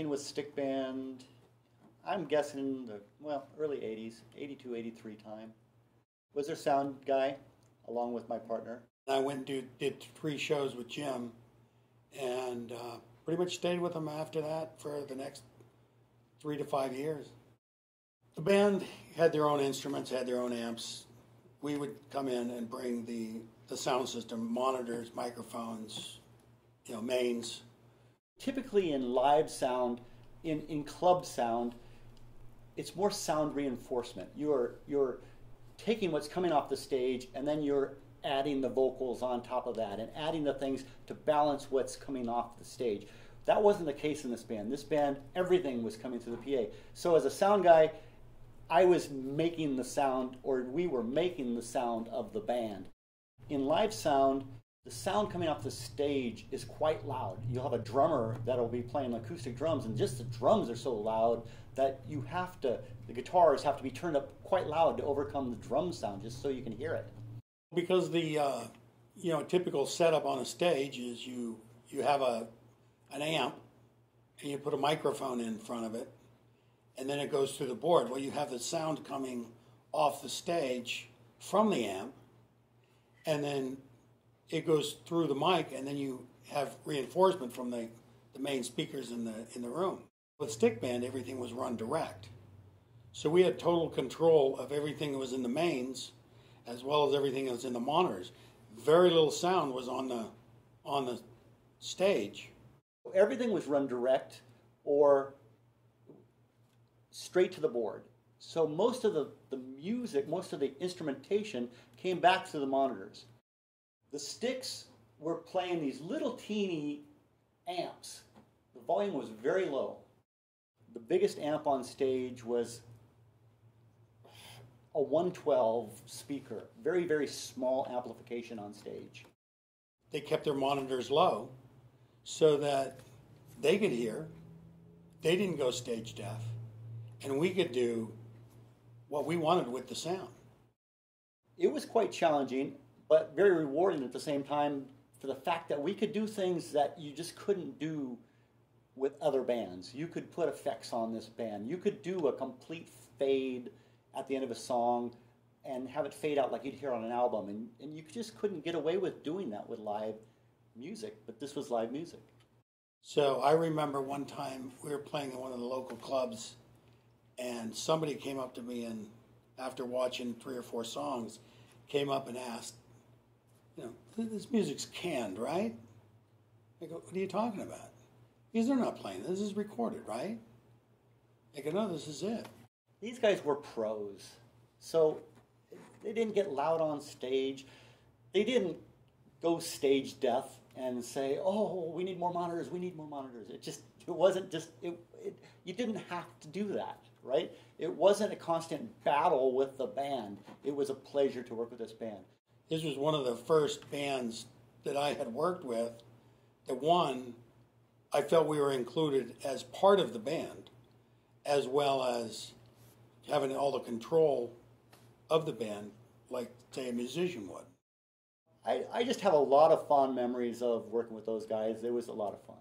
playing with Stickband, I'm guessing the, well, early 80s, 82, 83 time. Was their sound guy, along with my partner. I went and did 3 shows with Jim, and pretty much stayed with him after that for the next 3 to 5 years. The band had their own instruments, had their own amps. We would come in and bring the sound system, monitors, microphones, mains. Typically in live sound, in club sound, it's more sound reinforcement. You're taking what's coming off the stage and then you're adding the vocals on top of that and adding the things to balance what's coming off the stage. That wasn't the case in this band. This band, everything was coming through the PA. So as a sound guy, I was making the sound, or we were making the sound of the band. In live sound, the sound coming off the stage is quite loud. You'll have a drummer that'll be playing acoustic drums, and just the drums are so loud that the guitars have to be turned up quite loud to overcome the drum sound, just so you can hear it. Because the typical setup on a stage is you have an amp and you put a microphone in front of it, and then it goes through the board. Well, you have the sound coming off the stage from the amp, and then it goes through the mic, and then you have reinforcement from the main speakers in the room. With Stickband, everything was run direct. So we had total control of everything that was in the mains, as well as everything that was in the monitors. Very little sound was on the stage. Everything was run direct or straight to the board. So most of the music, most of the instrumentation came back through the monitors. The sticks were playing these little teeny amps. The volume was very low. The biggest amp on stage was a 112 speaker, very, very small amplification on stage. They kept their monitors low so that they could hear. They didn't go stage deaf, and we could do what we wanted with the sound. It was quite challenging, but very rewarding at the same time, for the fact that we could do things that you just couldn't do with other bands. You could put effects on this band. You could do a complete fade at the end of a song and have it fade out like you'd hear on an album, and you just couldn't get away with doing that with live music, but this was live music. So I remember one time we were playing in one of the local clubs, and somebody came up to me, and after watching 3 or 4 songs, came up and asked, this music's canned, right? I go, what are you talking about? Because they're not playing. This is recorded, right? I go, no, this is it. These guys were pros, so they didn't get loud on stage. They didn't go stage deaf and say, oh, we need more monitors, we need more monitors. You didn't have to do that, right? It wasn't a constant battle with the band. It was a pleasure to work with this band. This was one of the first bands that I had worked with that, one, I felt we were included as part of the band, as well as having all the control of the band, like, say, a musician would. I just have a lot of fond memories of working with those guys. It was a lot of fun.